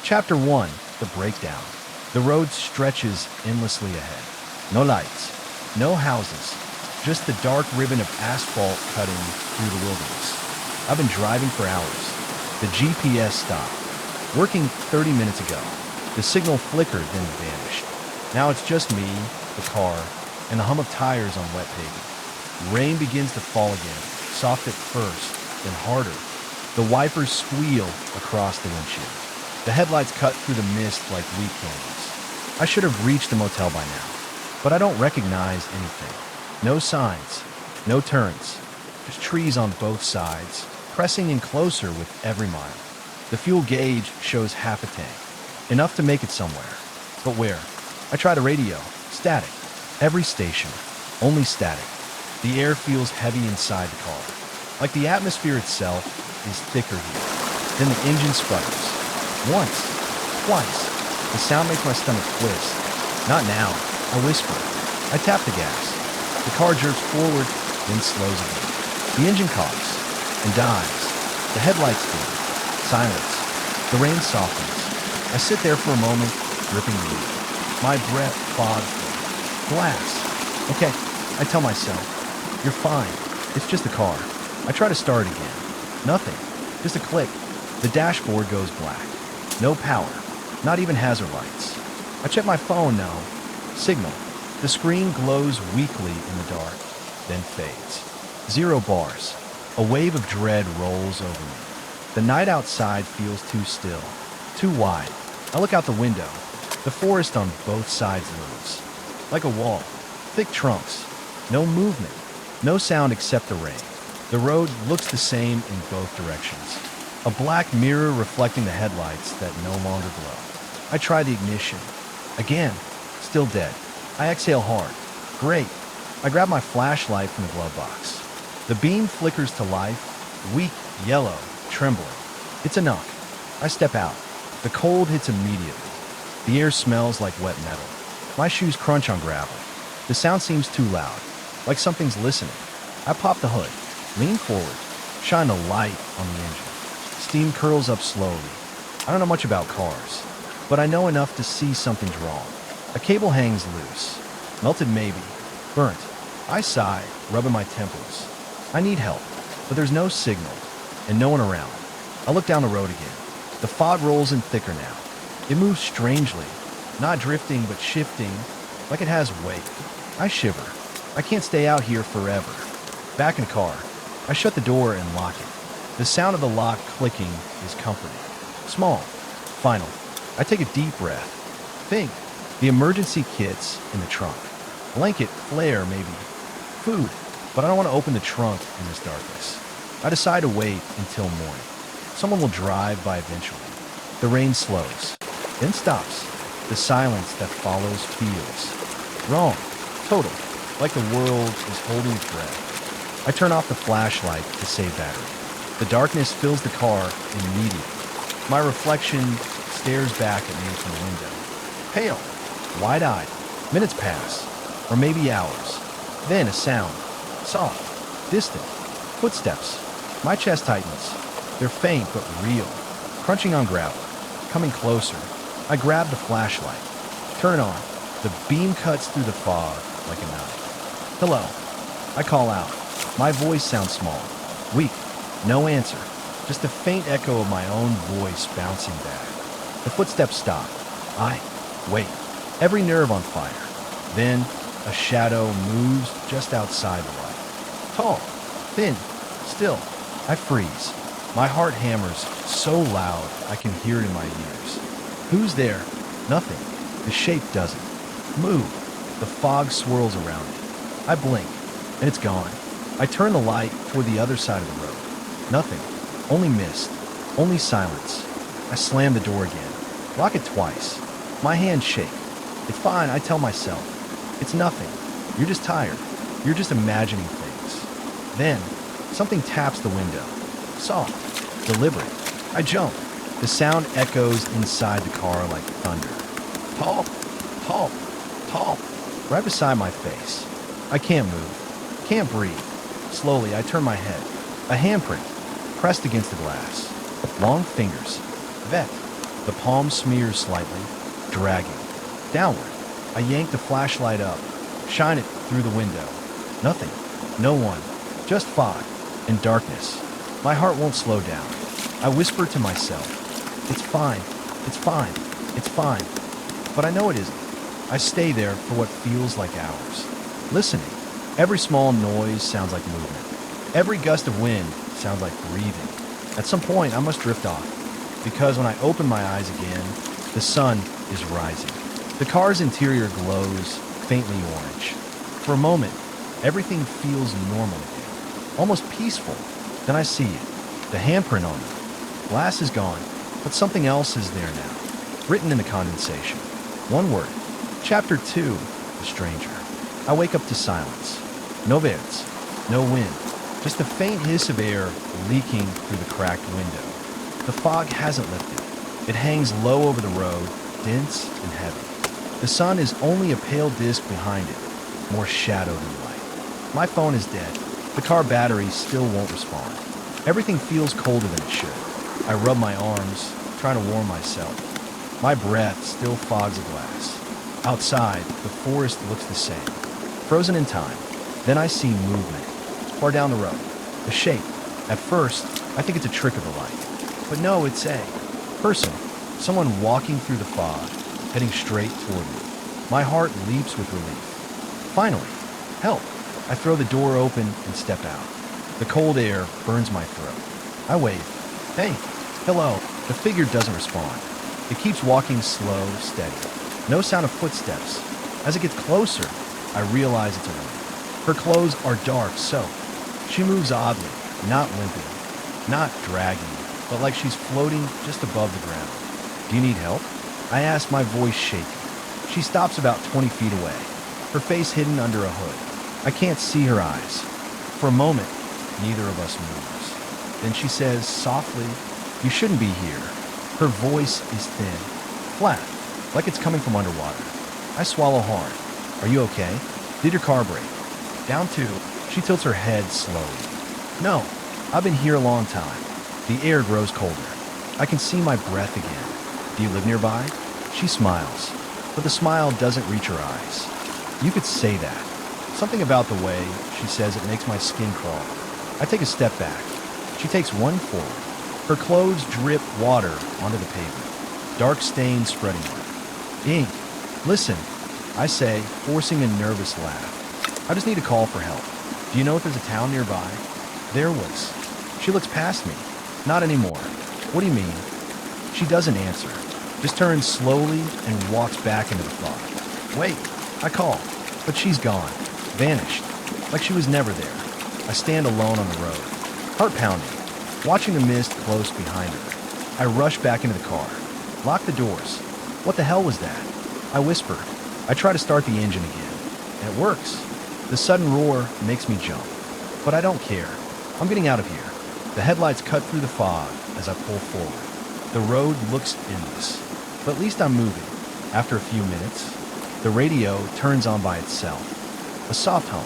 Chapter 1. The Breakdown. The road stretches endlessly ahead. No lights, no houses, just the dark ribbon of asphalt cutting through the wilderness. I've been driving for hours. The GPS stopped. Working 30 minutes ago. The signal flickered, then vanished. Now it's just me, the car, and the hum of tires on wet pavement. Rain begins to fall again, soft at first, then harder. The wipers squeal across the windshield. The headlights cut through the mist like weak candles. I should have reached the motel by now, but I don't recognize anything. No signs, no turns, just trees on both sides, pressing in closer with every mile. The fuel gauge shows half a tank, enough to make it somewhere. But where? I try the radio. Static. Every station. Only static. The air feels heavy inside the car. Like the atmosphere itself is thicker here. Then the engine sputters. Once. Twice. The sound makes my stomach twist. Not now. I whisper. I tap the gas. The car jerks forward, then slows again. The engine coughs and dies. The headlights dim. Silence. The rain softens. I sit there for a moment, gripping the wheel. My breath fogs. Glass. Okay, I tell myself. You're fine. It's just a car. I try to start again. Nothing. Just a click. The dashboard goes black. No power. Not even hazard lights. I check my phone now. Signal. The screen glows weakly in the dark, then fades. 0 bars. A wave of dread rolls over me. The night outside feels too still, too wide. I look out the window. The forest on both sides looms. Like a wall. Thick trunks. No movement. No sound except the rain. The road looks the same in both directions. A black mirror reflecting the headlights that no longer glow. I try the ignition. Again. Still dead. I exhale hard. Great. I grab my flashlight from the glove box. The beam flickers to life. Weak, yellow, trembling. It's enough. I step out. The cold hits immediately. The air smells like wet metal. My shoes crunch on gravel. The sound seems too loud, like something's listening. I pop the hood, lean forward, shine a light on the engine. Steam curls up slowly. I don't know much about cars, but I know enough to see something's wrong. A cable hangs loose. Melted maybe. Burnt. I sigh, rubbing my temples. I need help, but there's no signal, and no one around. I look down the road again. The fog rolls in thicker now. It moves strangely, not drifting but shifting, like it has weight. I shiver. I can't stay out here forever. Back in the car, I shut the door and lock it. The sound of the lock clicking is comforting. Small. Final. I take a deep breath. Think. The emergency kit's in the trunk. Blanket, flare, maybe. Food. But I don't want to open the trunk in this darkness. I decide to wait until morning. Someone will drive by eventually. The rain slows, then stops. The silence that follows feels wrong. Total. Like the world is holding its breath. I turn off the flashlight to save battery. The darkness fills the car immediately. My reflection stares back at me from the window. Pale. Wide-eyed. Minutes pass. Or maybe hours. Then a sound. Soft. Distant. Footsteps. My chest tightens. They're faint but real. Crunching on gravel. Coming closer. I grab the flashlight. Turn it on. The beam cuts through the fog like a knife. Hello. I call out. My voice sounds small. Weak. No answer. Just a faint echo of my own voice bouncing back. The footsteps stop. I wait. Every nerve on fire. Then a shadow moves just outside the light. Tall. Thin. Still. I freeze. My heart hammers so loud I can hear it in my ears. Who's there? Nothing. The shape doesn't move. The fog swirls around it. I blink, and it's gone. I turn the light toward the other side of the road. Nothing. Only mist. Only silence. I slam the door again. Lock it twice. My hands shake. It's fine, I tell myself. It's nothing. You're just tired. You're just imagining things. Then, something taps the window. Soft. Deliberate. I jump. The sound echoes inside the car like thunder. Tall. Tall. Tall. Right beside my face. I can't move. Can't breathe. Slowly, I turn my head. A handprint. Pressed against the glass. Long fingers. Vet. The palm smears slightly, dragging. Downward. I yank the flashlight up, shine it through the window. Nothing. No one. Just fog and darkness. My heart won't slow down. I whisper to myself, "It's fine. It's fine. It's fine." But I know it isn't. I stay there for what feels like hours, listening. Every small noise sounds like movement. Every gust of wind sounds like breathing. At some point, I must drift off, because when I open my eyes again, the sun is rising. The car's interior glows faintly orange. For a moment, everything feels normal again, almost peaceful. Then I see it, the handprint on it. Glass is gone, but something else is there now, written in the condensation. One word. Chapter 2, The Stranger. I wake up to silence. No birds, no wind, just a faint hiss of air leaking through the cracked window. The fog hasn't lifted. It hangs low over the road, dense and heavy. The sun is only a pale disk behind it, more shadow than light. My phone is dead. The car battery still won't respond. Everything feels colder than it should. I rub my arms, trying to warm myself. My breath still fogs the glass. Outside, the forest looks the same, frozen in time. Then I see movement, far down the road. A shape. At first, I think it's a trick of the light. But no, it's a person. Someone walking through the fog, heading straight toward me. My heart leaps with relief. Finally, help. I throw the door open and step out. The cold air burns my throat. I wave. Hey, hello. The figure doesn't respond. It keeps walking slow, steady. No sound of footsteps. As it gets closer, I realize it's a woman. Her clothes are dark, soaked. She moves oddly, not limping, not dragging, but like she's floating just above the ground. Do you need help? I ask, my voice shaking. She stops about 20 feet away, her face hidden under a hood. I can't see her eyes. For a moment, neither of us moves. Then she says softly, "You shouldn't be here." Her voice is thin, flat, like it's coming from underwater. I swallow hard. "Are you okay? Did your car break?" "Down to." She tilts her head slowly. "No, I've been here a long time." The air grows colder. I can see my breath again. "Do you live nearby?" She smiles, but the smile doesn't reach her eyes. You could say that. Something about the way she says it makes my skin crawl. I take a step back. She takes one forward. Her clothes drip water onto the pavement, dark stains spreading out. "Ink, listen," I say, forcing a nervous laugh. "I just need to call for help. Do you know if there's a town nearby?" "There was." She looks past me. "Not anymore." "What do you mean?" She doesn't answer, just turns slowly and walks back into the fog. "Wait," I call, but she's gone, vanished, like she was never there. I stand alone on the road, heart pounding, watching the mist close behind her. I rush back into the car, lock the doors. What the hell was that? I whisper. I try to start the engine again, and it works. The sudden roar makes me jump, but I don't care. I'm getting out of here. The headlights cut through the fog as I pull forward. The road looks endless, but at least I'm moving. After a few minutes, the radio turns on by itself. A soft hum,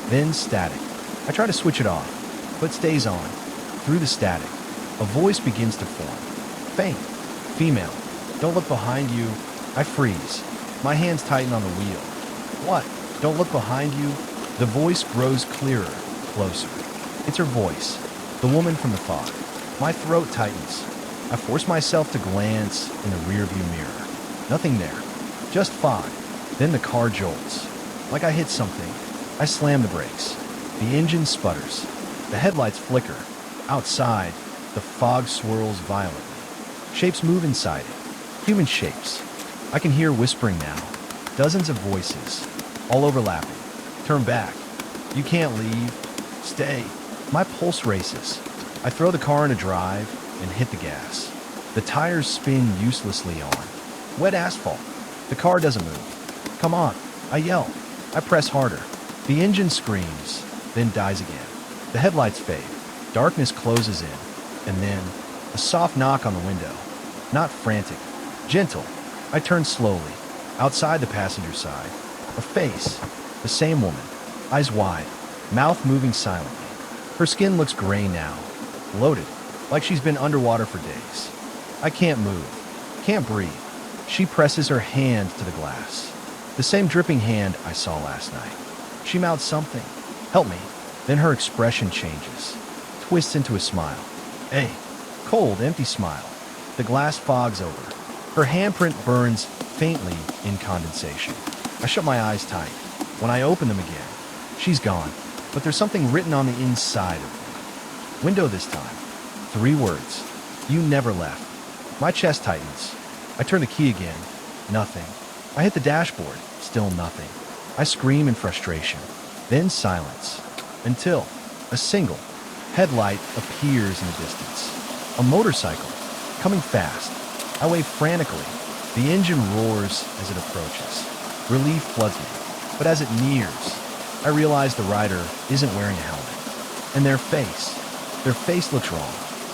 then static. I try to switch it off, but it stays on. Through the static, a voice begins to form. Faint, female. "Don't look behind you." I freeze. My hands tighten on the wheel. "What? Don't look behind you?" The voice grows clearer, closer. It's her voice, the woman from the fog. My throat tightens. I force myself to glance in the rearview mirror. Nothing there, just fog. Then the car jolts. Like I hit something. I slam the brakes. The engine sputters. The headlights flicker. Outside, the fog swirls violently. Shapes move inside it. Human shapes. I can hear whispering now. Dozens of voices, all overlapping. "Turn back. You can't leave. Stay." My pulse races. I throw the car into drive and hit the gas. The tires spin uselessly on. Wet asphalt. The car doesn't move. "Come on," I yell. I press harder. The engine screams, then dies again. The headlights fade. Darkness closes in, and then a soft knock on the window. Not frantic, gentle. I turn slowly. Outside the passenger side, a face, the same woman, eyes wide, mouth moving silently. Her skin looks gray now, bloated, like she's been underwater for days. I can't move. Can't breathe. She presses her hand to the glass. The same dripping hand I saw last night. She mouths something. Help me. Then her expression changes. Twists into a smile. Hey. Cold, empty smile. The glass fogs over. Her handprint burns faintly in condensation. I shut my eyes tight. When I open them again, she's gone. But there's something written on the inside of me. Window this time. 3 words. You never left. My chest tightens. I turn the key again. Nothing. I hit the dashboard. Still nothing. I scream in frustration. Then silence. Until a single headlight appears in the distance. A motorcycle. Coming fast. I wave frantically. The engine roars as it approaches. Relief floods me. But as it nears, I realize the rider isn't wearing a helmet. And their face looks wrong.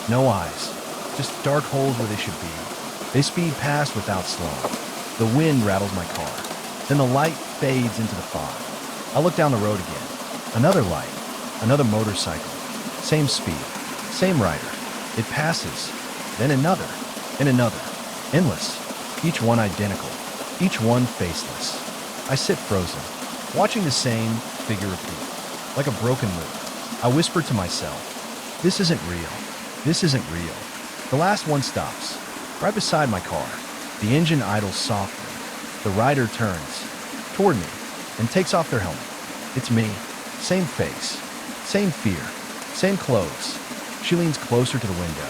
No eyes. Just dark holes where they should be. They speed past without slowing. The wind rattles my car. Then the light fades into the fog. I look down the road again. Another light. Another motorcycle. Same speed. Same rider. It passes. Then another. And another. Endless. Each one identical. Each one faceless. I sit frozen, watching the same figure repeat. Like a broken loop. I whisper to myself, this isn't real. This isn't real. The last one stops. Right beside my car. The engine idles softly. The rider turns toward me and takes off their helmet. It's me. Same face. Same fear. Same clothes. She leans closer to the window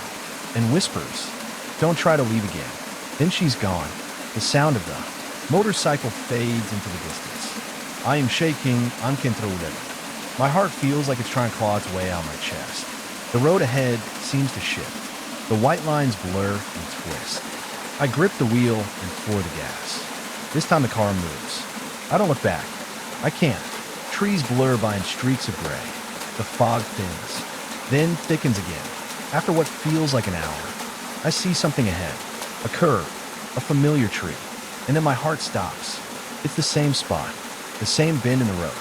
and whispers, don't try to leave again. Then she's gone. The sound of the motorcycle fades into the distance. I am shaking uncontrollably. My heart feels like it's trying to claw its way out of my chest. The road ahead seems to shift. The white lines blur and twist. I grip the wheel and floor the gas. This time the car moves. I don't look back. I can't. Trees blur by in streaks of gray. The fog thins, then thickens again. After what feels like an hour, I see something ahead. A curve, a familiar tree. And then my heart stops. It's the same spot, the same bend in the road.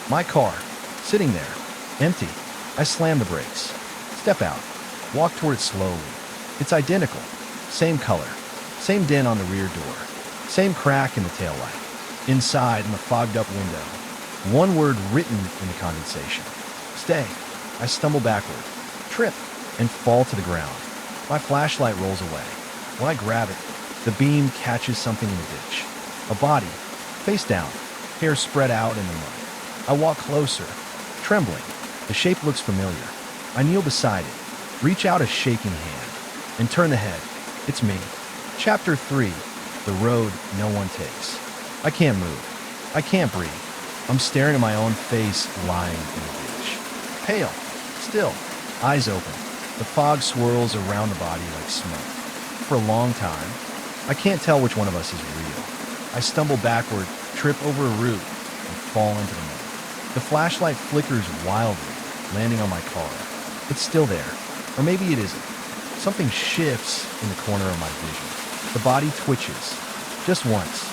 My car, sitting there, empty. I slam the brakes. Step out. Walk toward it slowly. It's identical. Same color. Same dent on the rear door. Same crack in the taillight. Inside, in the fogged up window, one word written in the condensation. Stay. I stumble backward, trip, and fall to the ground. My flashlight rolls away. When I grab it, the beam catches something in the ditch. A body, face down, hair spread out in the mud. I walk closer, trembling. The shape looks familiar. I kneel beside it, reach out a shaking hand, and turn the head. It's me. Chapter 3. The road no one takes. I can't move. I can't breathe. I'm staring at my own face lying in the ditch. Pale. Still. Eyes open. The fog swirls around the body like smoke. For a long time, I can't tell which one of us is real. I stumble backward, trip over a root, and fall into the mud. The flashlight flickers wildly, landing on my car. It's still there. Or maybe it isn't. Something shifts in the corner of my vision. The body twitches. Just once.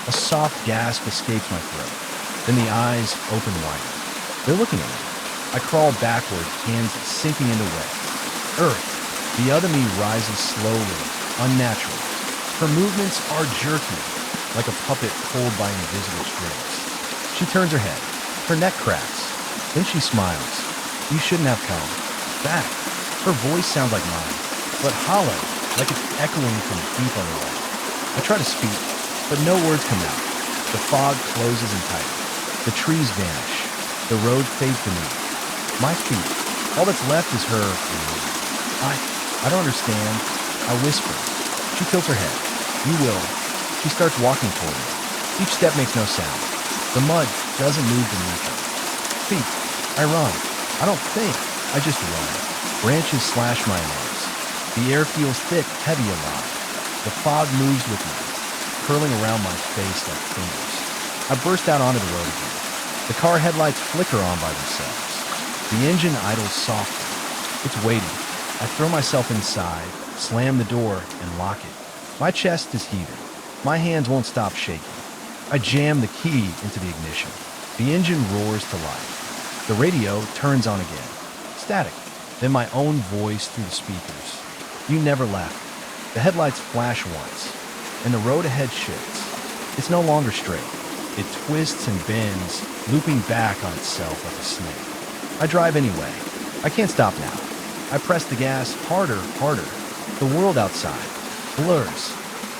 A soft gasp escapes my throat. Then the eyes open wider. They're looking at me. I crawl backward, hands sinking into wet. Earth. The other me rises slowly, unnatural. Her movements are jerky, like a puppet pulled by invisible strings. She turns her head. Her neck cracks. Then she smiles. You shouldn't have come. Back. Her voice sounds like mine, but hollow, like it's echoing from deep underwater. I try to speak, but no words come out. The fog closes in tight. The trees vanish. The road fades beneath. My feet. All that's left is her and me. I don't understand. I whisper. She tilts her head. You will. She starts walking toward me. Each step makes no sound. The mud doesn't move beneath her. Feet. I run. I don't think. I just run. Branches slash my nose. The air feels thick, heavy, alive. The fog moves with me, curling around my face like fingers. I burst out onto the road again. The car headlights flicker on by themselves. The engine idles softly. It's waiting. I throw myself inside, slam the door, and lock it. My chest is heaving. My hands won't stop shaking. I jam the key into the ignition. The engine roars to life. The radio turns on again. Static. Then my own voice through the speakers. You never left. The headlights flash once, and the road ahead shifts. It's no longer straight. It twists and bends, looping back on itself like a snake. I drive anyway. I can't stop now. I press the gas harder, harder. The world outside blurs.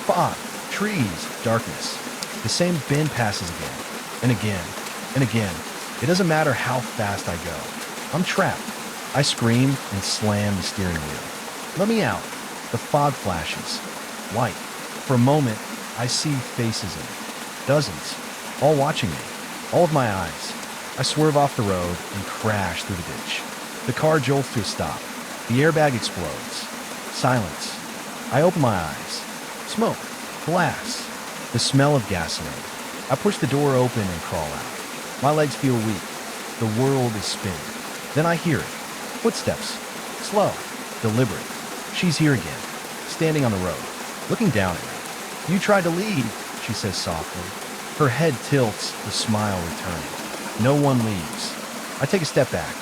Fog, trees, darkness. The same bend passes again, and again, and again. It doesn't matter how fast I go. I'm trapped. I scream and slam the steering wheel. Let me out. The fog flashes. White. For a moment, I see faces in it. Dozens. All watching me. All of my eyes. I swerve off the road and crash through the ditch. The car jolts to a stop. The airbag explodes. Silence. I open my eyes. Smoke. Glass. The smell of gasoline. I push the door open and crawl out. My legs feel weak. The world is spinning. Then I hear it. Footsteps. Slow. Deliberate. She's here again. Standing on the road. Looking down at me. You tried to lead, she says softly. Her head tilts, the smile returning. No one leaves. I take a step back.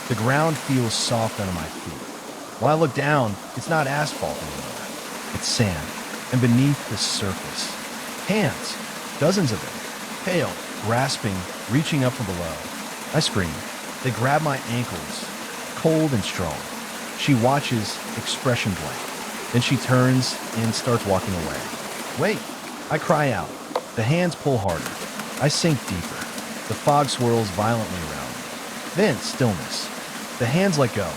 The ground feels soft under my feet. When I look down, it's not asphalt anymore. It's sand. And beneath the surface, hands. Dozens of them. Pale, grasping, reaching up from below. I scream. They grab my ankles, cold and strong. She watches, expression blank. Then she turns and starts walking away. Wait! I cry out. The hands pull harder. I sink deeper. The fog swirls violently around me. Then stillness. The hands let go.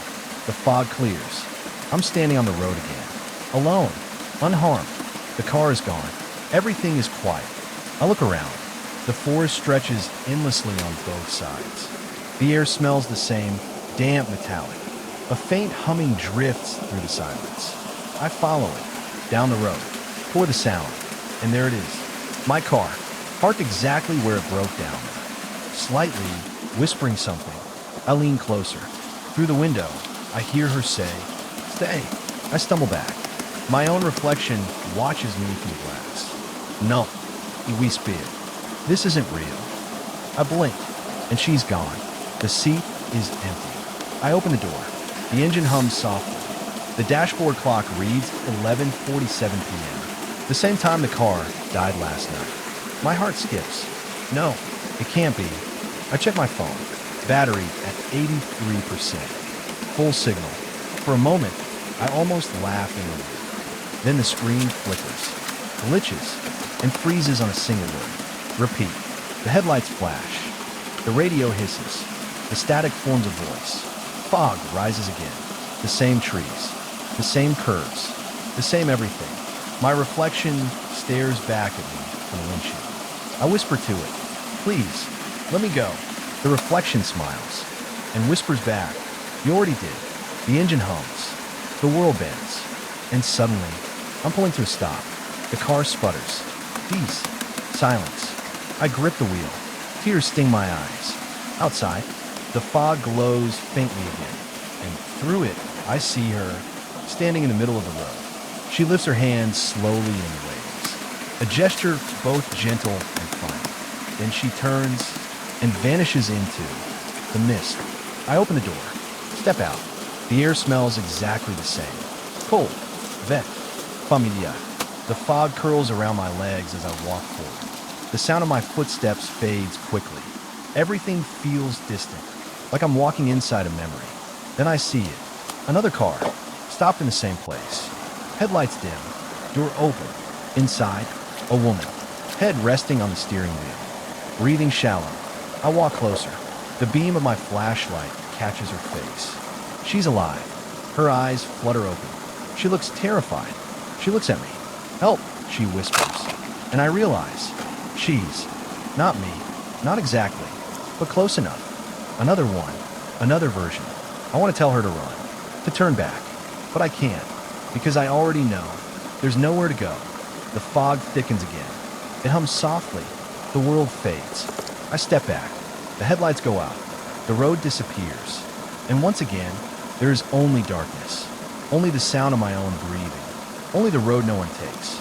The fog clears. I'm standing on the road again. Alone. Unharmed. The car is gone. Everything is quiet. I look around. The forest stretches endlessly on both sides. The air smells the same, damp metallic. A faint humming drifts through the silence. I follow it, down the road, toward the sound, and there it is. My car, parked exactly where it broke down. Slightly, whispering something, I lean closer. Through the window, I hear her say, "Stay." I stumble back. My own reflection watches me through the glass. No, we speak. This isn't real. I blink, and she's gone. The seat is empty. I open the door. The engine hums softly. The dashboard clock reads 11:47 p.m., the same time the car died last night. My heart skips. No, it can't be. I check my phone. Battery at 83%. Full signal. For a moment, I almost laugh in relief. Then the screen flickers, glitches, and freezes on a single word. Repeat. The headlights flash. The radio hisses. The static forms a voice. Fog rises again. The same trees. The same curves. The same everything. My reflection stares back at me from the windshield. I whisper to it, "Please, let me go." The reflection smiles and whispers back, "You already did." The engine hums. The world bends. And suddenly, I'm pulling to a stop. The car sputters. Peace. Silence. I grip the wheel. Tears sting my eyes. Outside, the fog glows faintly again. And through it, I see her standing in the middle of the road. She lifts her hands slowly and waves. A gesture both gentle and final. Then she turns and vanishes into the mist. I open the door. Step out. The air smells exactly the same. Cold. Vet. Familiar. The fog curls around my legs as I walk forward. The sound of my footsteps fades quickly. Everything feels distant, like I'm walking inside a memory. Then I see it. Another car, stopped in the same place. Headlights dim, door open. Inside, a woman, head resting on the steering wheel. Breathing shallow. I walk closer. The beam of my flashlight catches her face. She's alive. Her eyes flutter open. She looks terrified. She looks at me. "Help," she whispers. And I realize, she's not me. Not exactly, but close enough. Another one. Another version. I want to tell her to run. To turn back. But I can't. Because I already know. There's nowhere to go. The fog thickens again. It hums softly. The world fades. I step back. The headlights go out. The road disappears. And once again, there is only darkness. Only the sound of my own breathing. Only the road no one takes.